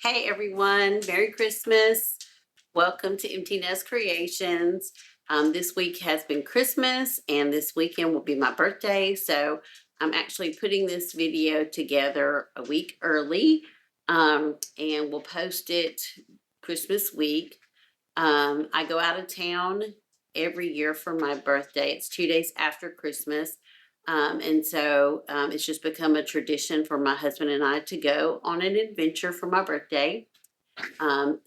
Hey everyone, Merry Christmas. Welcome to Empty Nest Creations. This week has been Christmas and this weekend will be my birthday. So I'm actually putting this video together a week early and we'll post it Christmas week. I go out of town every year for my birthday. It's 2 days after Christmas. It's just become a tradition for my husband and I to go on an adventure for my birthday. I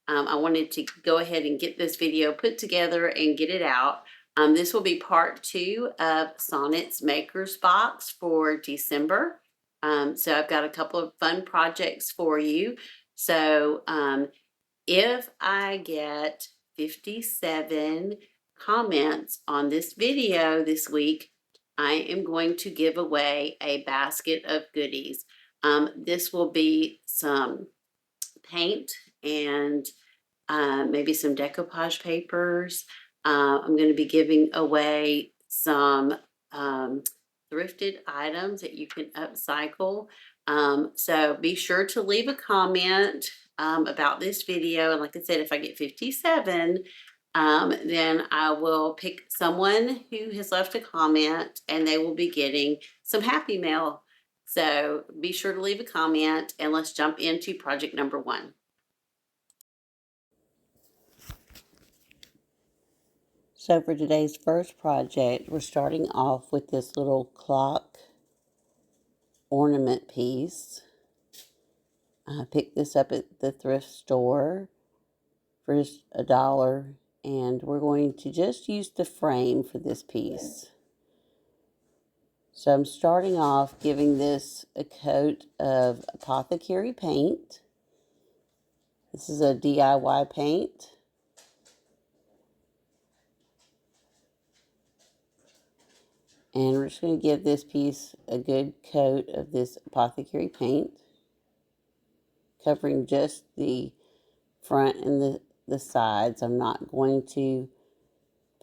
wanted to go ahead and get this video put together and get it out. This will be part 2 of Sonnets Maker's Box for December. So I've got a couple of fun projects for you. If I get 57 comments on this video this week, I am going to give away a basket of goodies. This will be some paint and maybe some decoupage papers. I'm going to be giving away some thrifted items that you can upcycle. So be sure to leave a comment about this video. And like I said, if I get 57, then I will pick someone who has left a comment and they will be getting some Happy Mail. So be sure to leave a comment and let's jump into project number 1. So for today's first project, we're starting off with this little clock ornament piece. I picked this up at the thrift store for just $1, and we're going to just use the frame for this piece. So I'm starting off giving this a coat of apothecary paint. This is a DIY paint. And we're just going to give this piece a good coat of this apothecary paint, covering just the front and the sides. I'm not going to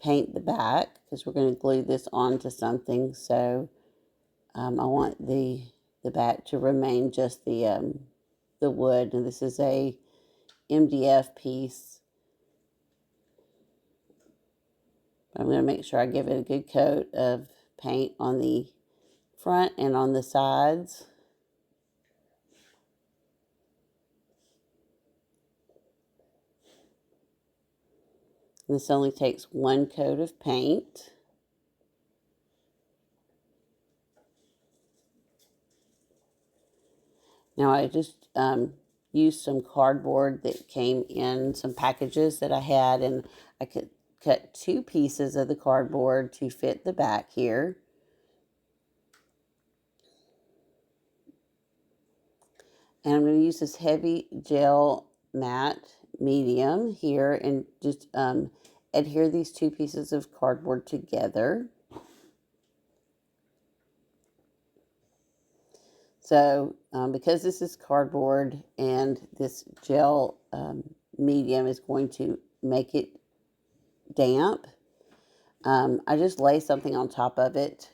paint the back because we're going to glue this onto something. So I want the back to remain just the wood. And this is a MDF piece. I'm going to make sure I give it a good coat of paint on the front and on the sides. This only takes one coat of paint. Now I just used some cardboard that came in some packages that I had, and I could cut 2 pieces of the cardboard to fit the back here. And I'm going to use this heavy gel matte medium here and just adhere these 2 pieces of cardboard together. So because this is cardboard and this gel medium is going to make it damp, I just lay something on top of it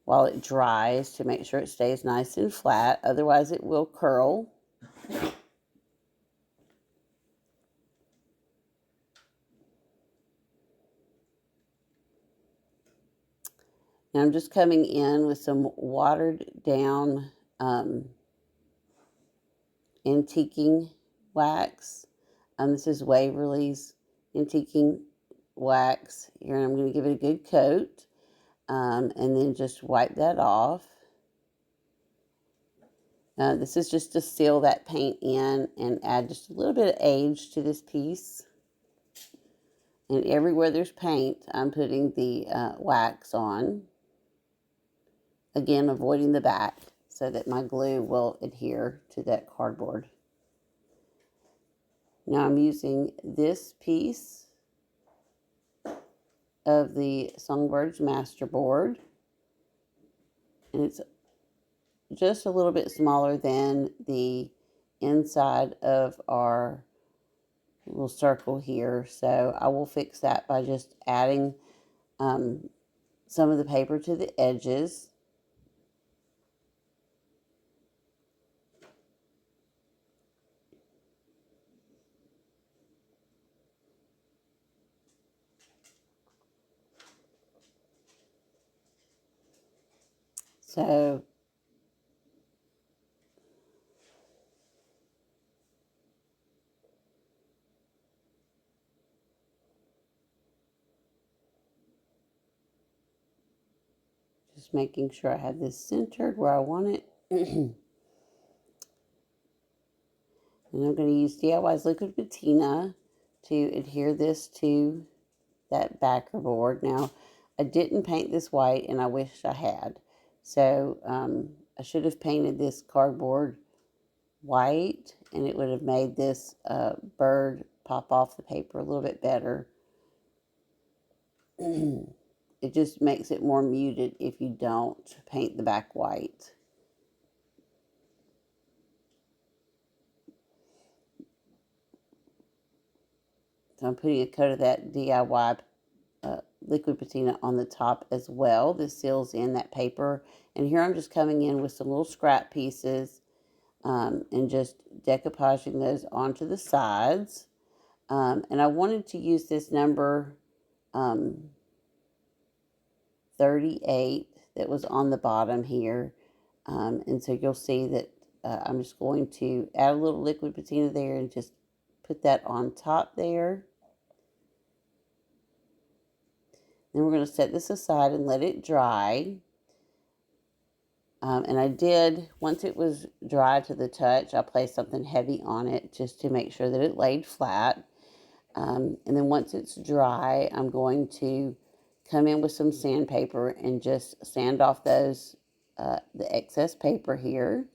while it dries to make sure it stays nice and flat. Otherwise it will curl. Now I'm just coming in with some watered down antiquing wax. This is Waverly's antiquing wax here, and I'm going to give it a good coat and then just wipe that off. This is just to seal that paint in and add just a little bit of age to this piece. And everywhere there's paint, I'm putting the wax on. Again, avoiding the back so that my glue will adhere to that cardboard. Now I'm using this piece of the Songbird's Masterboard, and it's just a little bit smaller than the inside of our little circle here. So I will fix that by just adding some of the paper to the edges. So just making sure I have this centered where I want it. And I'm going to use DIY's liquid patina to adhere this to that backer board. Now, I didn't paint this white, and I wish I had. So, I should have painted this cardboard white, and it would have made this bird pop off the paper a little bit better. It just makes it more muted if you don't paint the back white. So I'm putting a coat of that DIY liquid patina on the top as well. This seals in that paper. And here I'm just coming in with some little scrap pieces and just decoupaging those onto the sides. And I wanted to use this number 38 that was on the bottom here. And so you'll see that I'm just going to add a little liquid patina there and just put that on top there. Then we're going to set this aside and let it dry. And I did, once it was dry to the touch, I placed something heavy on it just to make sure that it laid flat. And then once it's dry, I'm going to come in with some sandpaper and just sand off those, the excess paper here.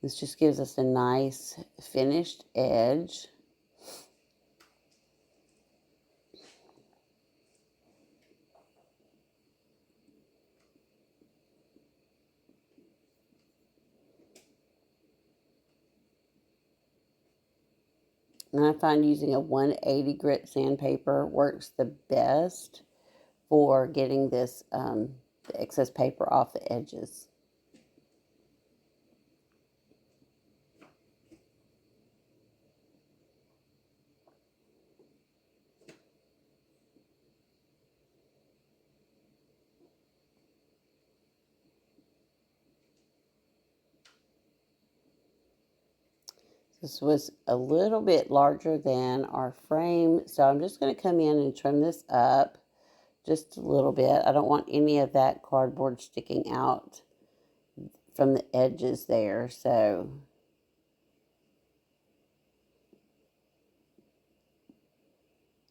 This just gives us a nice finished edge. And I find using a 180 grit sandpaper works the best for getting this the excess paper off the edges. This was a little bit larger than our frame, so I'm just going to come in and trim this up just a little bit. I don't want any of that cardboard sticking out from the edges there, so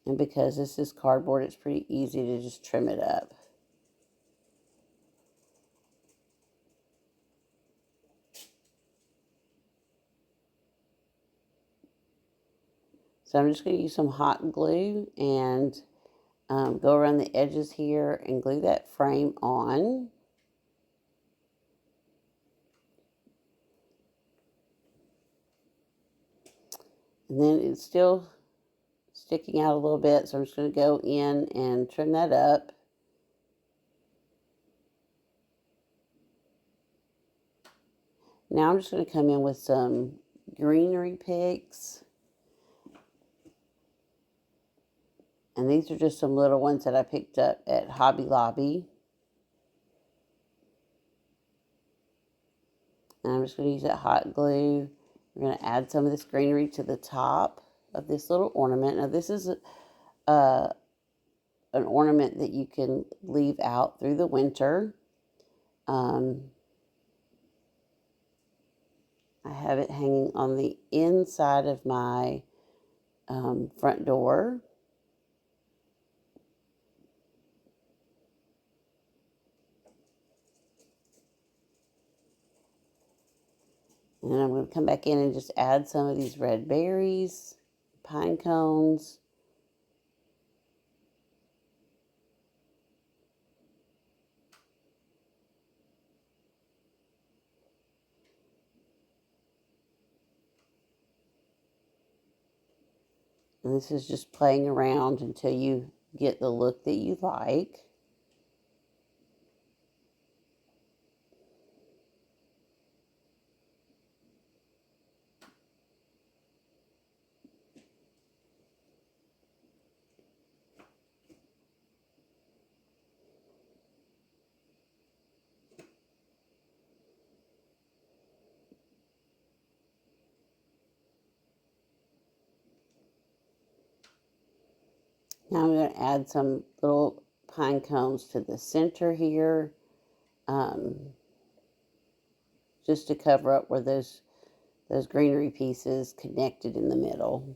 and because this is cardboard, it's pretty easy to just trim it up. So I'm just going to use some hot glue and go around the edges here and glue that frame on. And then it's still sticking out a little bit, so I'm just going to go in and trim that up. Now I'm just going to come in with some greenery picks. And these are just some little ones that I picked up at Hobby Lobby. And I'm just going to use that hot glue. We're going to add some of this greenery to the top of this little ornament. Now this is an ornament that you can leave out through the winter. I have it hanging on the inside of my front door. And then I'm going to come back in and just add some of these red berries, pine cones. And this is just playing around until you get the look that you like. Now I'm going to add some little pine cones to the center here, just to cover up where those greenery pieces connected in the middle.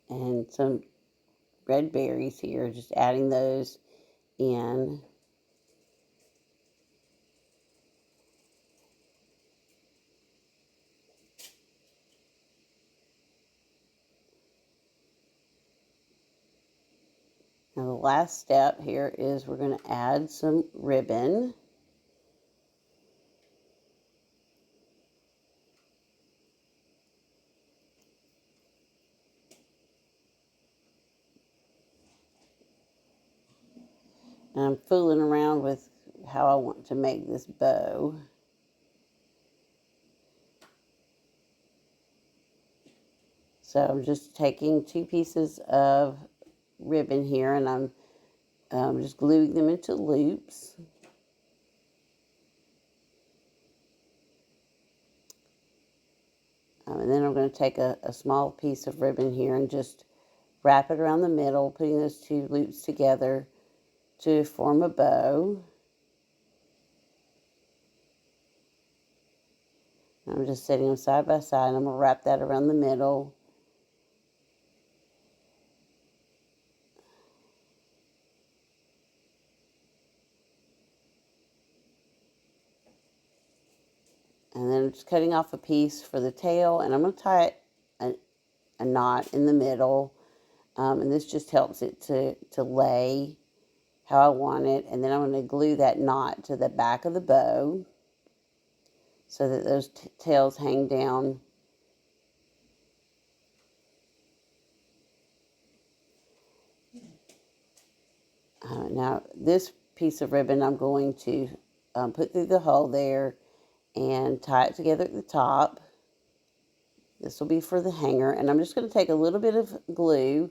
And some red berries here, just adding those in. Now the last step here is we're going to add some ribbon. And I'm fooling around with how I want to make this bow. So I'm just taking 2 pieces of ribbon here, and I'm just gluing them into loops. And then I'm going to take a small piece of ribbon here and just wrap it around the middle, putting those 2 loops together to form a bow. I'm just setting them side by side. I'm going to wrap that around the middle. And then I'm just cutting off a piece for the tail, and I'm going to tie it a knot in the middle. And this just helps it to lay how I want it. And then I'm going to glue that knot to the back of the bow so that those tails hang down. Now this piece of ribbon I'm going to put through the hole there and tie it together at the top. This will be for the hanger, and I'm just going to take a little bit of glue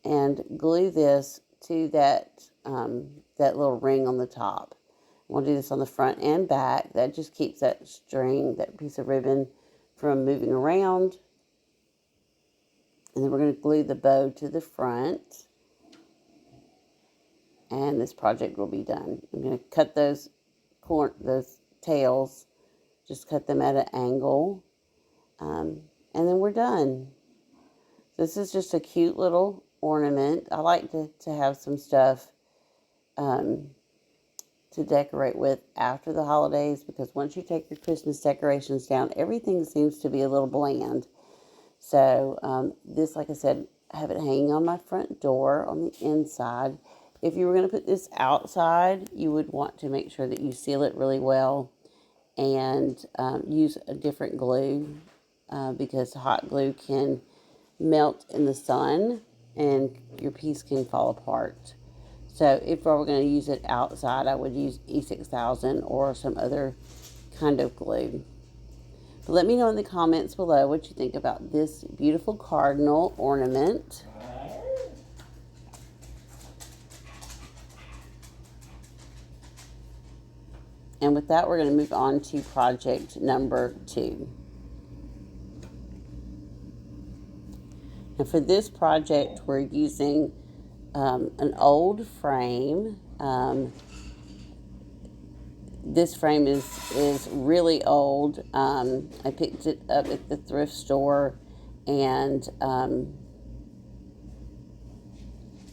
and glue this to that little ring on the top. We'll do this on the front and back. That just keeps that string, that piece of ribbon, from moving around. And then we're going to glue the bow to the front. And this project will be done. I'm going to cut those tails, just cut them at an angle. And then we're done. This is just a cute little ornament. I like to have some stuff to decorate with after the holidays, because once you take your Christmas decorations down, everything seems to be a little bland. So this, like I said, I have it hanging on my front door on the inside. If you were going to put this outside, you would want to make sure that you seal it really well and use a different glue because hot glue can melt in the sun and your piece can fall apart. So if I were going to use it outside, I would use E6000 or some other kind of glue. But let me know in the comments below what you think about this beautiful cardinal ornament. And with that, we're going to move on to project number 2. And for this project, we're using an old frame. This frame is really old. I picked it up at the thrift store, and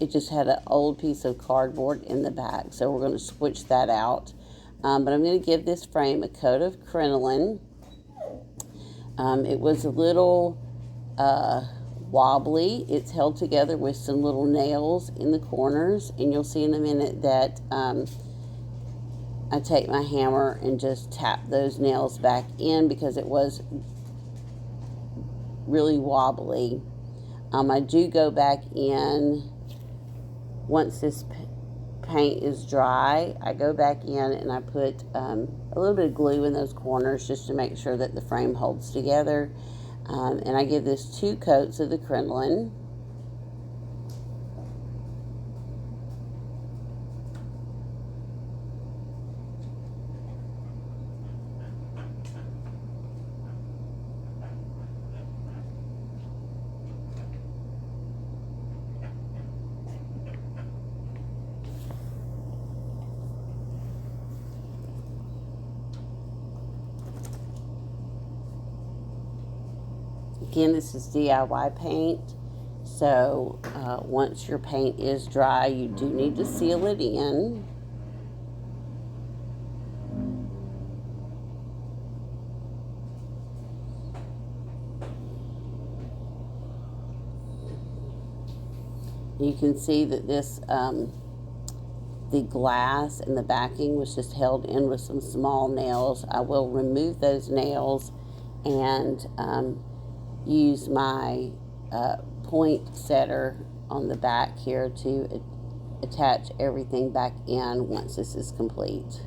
it just had an old piece of cardboard in the back. So we're going to switch that out. But I'm going to give this frame a coat of crinoline. It was a little wobbly. It's held together with some little nails in the corners, and you'll see in a minute that I take my hammer and just tap those nails back in because it was really wobbly. I do go back in once this paint is dry. I go back in and I put a little bit of glue in those corners just to make sure that the frame holds together. And I give this 2 coats of the crinoline. Again, this is DIY paint, so once your paint is dry, you do need to seal it in. You can see that this, the glass and the backing was just held in with some small nails. I will remove those nails and use my point setter on the back here to attach everything back in once this is complete.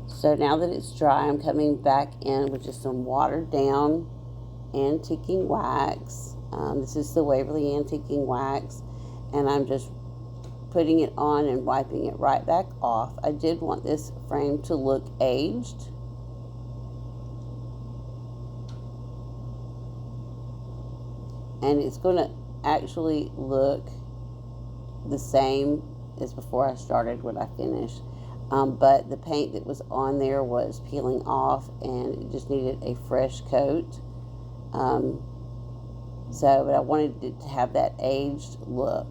So now that it's dry, I'm coming back in with just some watered down antiquing wax. This is the Waverly antiquing wax, and I'm just putting it on and wiping it right back off. I did want this frame to look aged. And it's going to actually look the same as before I started when I finished. But the paint that was on there was peeling off and it just needed a fresh coat. But I wanted it to have that aged look.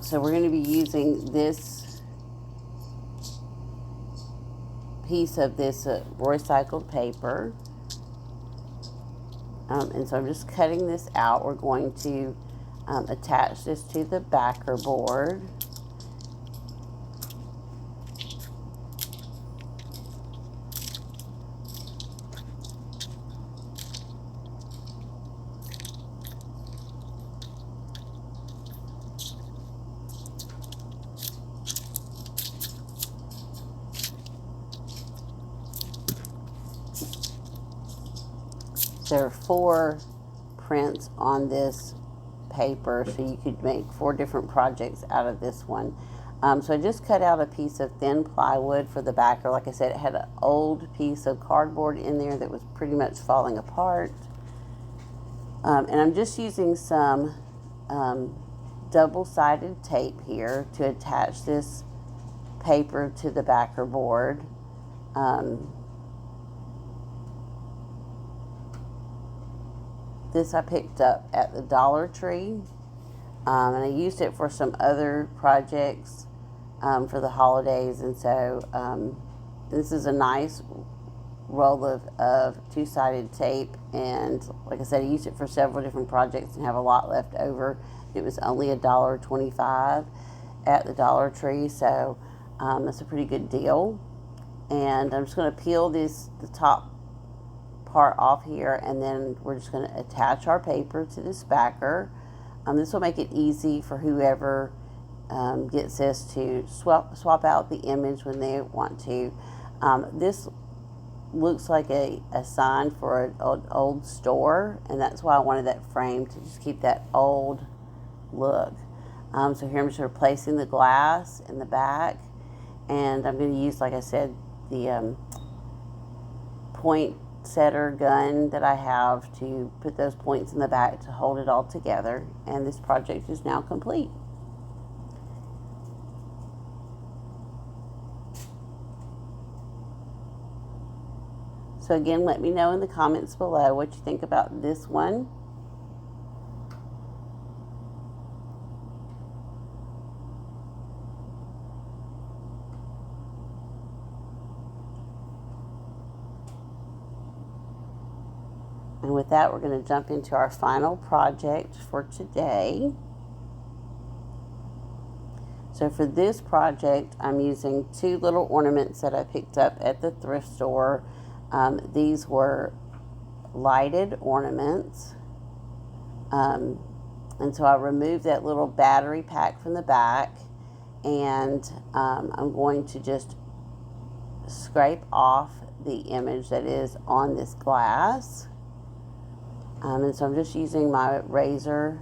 So we're going to be using this piece of this recycled paper. And so I'm just cutting this out. We're going to attach this to the backer board. There are 4 prints on this paper, so you could make 4 different projects out of this one. So I just cut out a piece of thin plywood for the backer. Like I said, it had an old piece of cardboard in there that was pretty much falling apart. And I'm just using some double-sided tape here to attach this paper to the backer board. This I picked up at the Dollar Tree, and I used it for some other projects for the holidays. And so this is a nice roll of 2-sided tape, and like I said, I used it for several different projects and have a lot left over. It was only $1.25 at the Dollar Tree, so that's a pretty good deal. And I'm just going to peel the top part off here, and then we're just going to attach our paper to this backer. This will make it easy for whoever gets this to swap out the image when they want to. This looks like a sign for an old store, and that's why I wanted that frame to just keep that old look. So here I'm just replacing the glass in the back, and I'm going to use, like I said, the point setter gun that I have to put those points in the back to hold it all together. And this project is now complete. So again, let me know in the comments below what you think about this one. And with that, we're going to jump into our final project for today. So for this project, I'm using 2 little ornaments that I picked up at the thrift store. These were lighted ornaments. And so I removed that little battery pack from the back, and I'm going to just scrape off the image that is on this glass. And so I'm just using my razor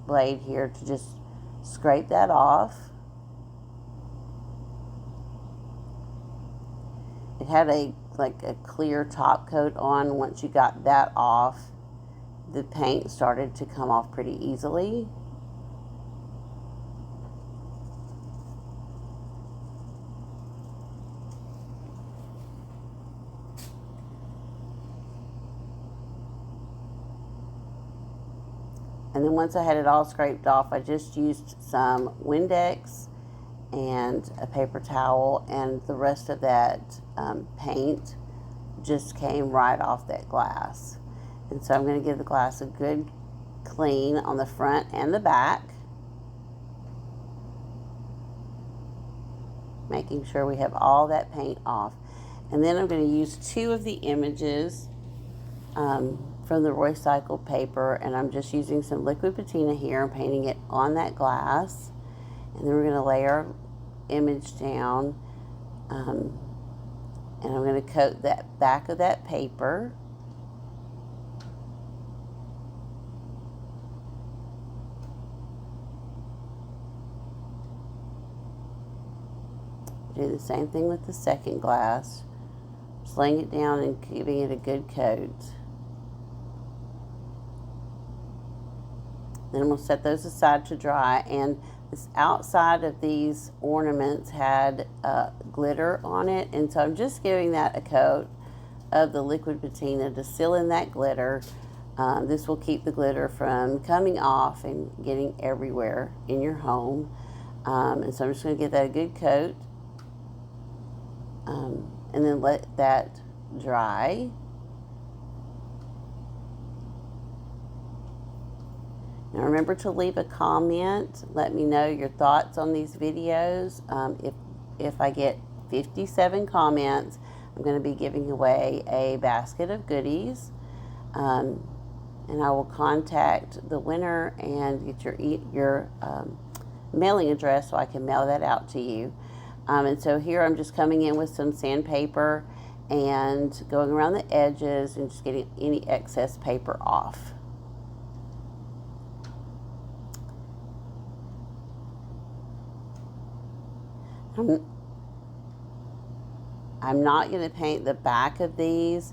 blade here to just scrape that off. It had a clear top coat on. Once you got that off, the paint started to come off pretty easily. And then once I had it all scraped off, I just used some Windex and a paper towel, and the rest of that paint just came right off that glass. And so I'm going to give the glass a good clean on the front and the back, making sure we have all that paint off. And then I'm going to use two of the images from the recycled paper, and I'm just using some liquid patina here and painting it on that glass. And then we're going to lay our image down, and I'm going to coat that back of that paper. Do the same thing with the second glass, just laying it down and giving it a good coat. Then we'll set those aside to dry. And this outside of these ornaments had glitter on it, and so I'm just giving that a coat of the liquid patina to seal in that glitter. This will keep the glitter from coming off and getting everywhere in your home. And so I'm just going to give that a good coat, and then let that dry. Now remember to leave a comment. Let me know your thoughts on these videos. If I get 57 comments, I'm going to be giving away a basket of goodies. And I will contact the winner and get your mailing address so I can mail that out to you. And so here I'm just coming in with some sandpaper and going around the edges and just getting any excess paper off. I'm not going to paint the back of these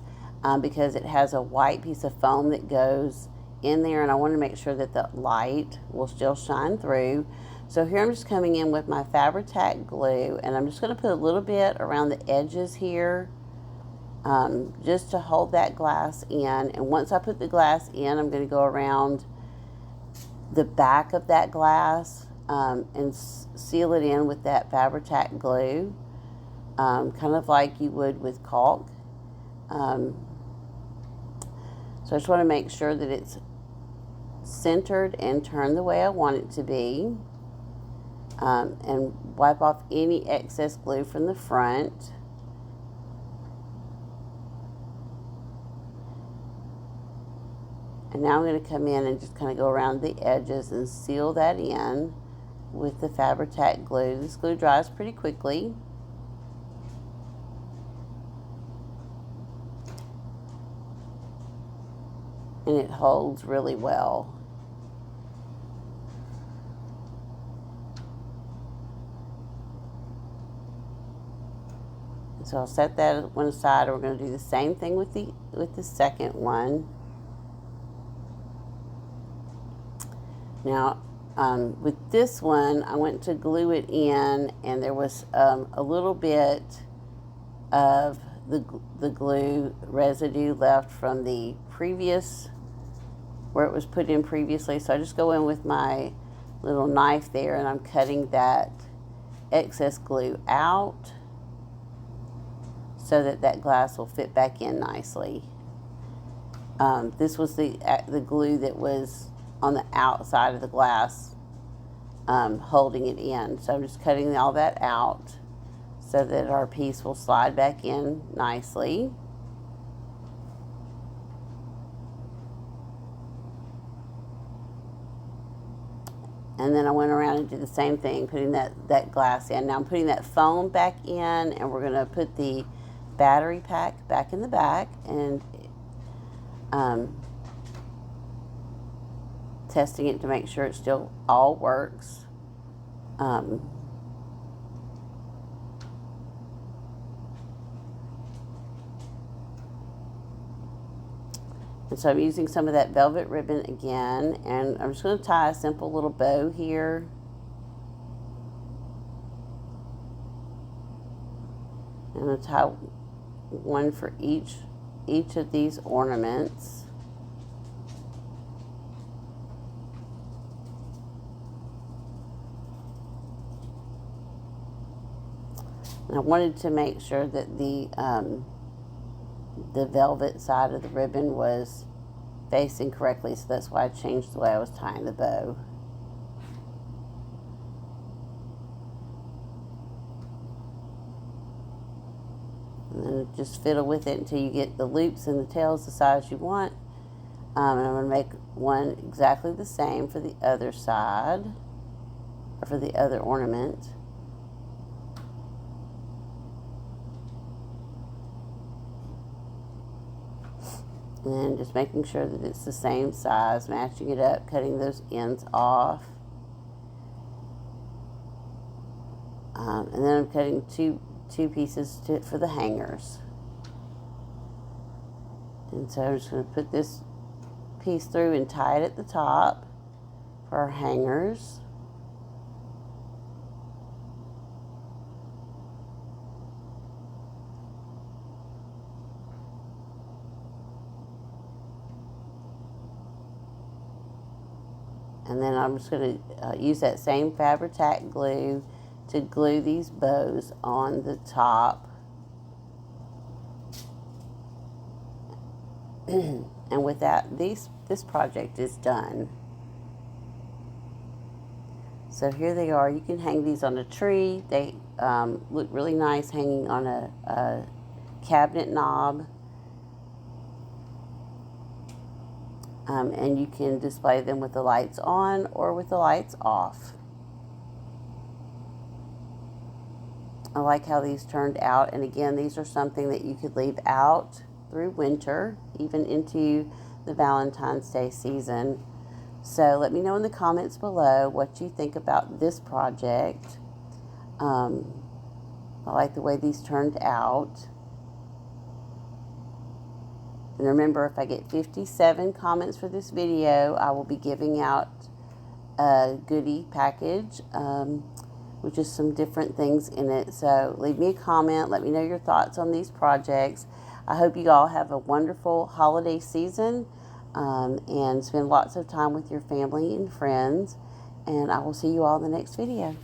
because it has a white piece of foam that goes in there, and I want to make sure that the light will still shine through. So here I'm just coming in with my Fabri-Tac glue, and I'm just going to put a little bit around the edges here just to hold that glass in. And once I put the glass in, I'm going to go around the back of that glass and seal it in with that Fabri-Tac glue, kind of like you would with caulk. So I just want to make sure that it's centered and turned the way I want it to be, and wipe off any excess glue from the front. And now I'm going to come in and just kind of go around the edges and seal that in with the Fabri-Tac glue. This glue dries pretty quickly. And it holds really well. So I'll set that one aside. We're going to do the same thing with the second one. Now, with this one, I went to glue it in, and there was a little bit of the glue residue left from the previous, where it was put in previously. So I just go in with my little knife there, and I'm cutting that excess glue out so that that glass will fit back in nicely. This was the glue that was on the outside of the glass, holding it in. So I'm just cutting all that out so that our piece will slide back in nicely. And then I went around and did the same thing, putting that glass in. Now I'm putting that foam back in, and we're going to put the battery pack back in the back, and testing it to make sure it still all works. And so I'm using some of that velvet ribbon again, and I'm just going to tie a simple little bow here. I'm going to tie one for each of these ornaments. And I wanted to make sure that the velvet side of the ribbon was facing correctly, so that's why I changed the way I was tying the bow. And then just fiddle with it until you get the loops and the tails the size you want. And I'm going to make one exactly the same for the other side, or for the other ornament. And just making sure that it's the same size, matching it up, cutting those ends off. And then I'm cutting two pieces for the hangers. And so I'm just going to put this piece through and tie it at the top for our hangers. And then I'm just going to use that same Fabri-Tac glue to glue these bows on the top. And with that, this project is done. So here they are. You can hang these on a tree. They look really nice hanging on a cabinet knob. And you can display them with the lights on or with the lights off. I like how these turned out, and again, these are something that you could leave out through winter, even into the Valentine's Day season. So let me know in the comments below what you think about this project. I like the way these turned out. And remember, if I get 57 comments for this video, I will be giving out a goodie package, with just some different things in it. So leave me a comment. Let me know your thoughts on these projects. I hope you all have a wonderful holiday season, and spend lots of time with your family and friends. And I will see you all in the next video.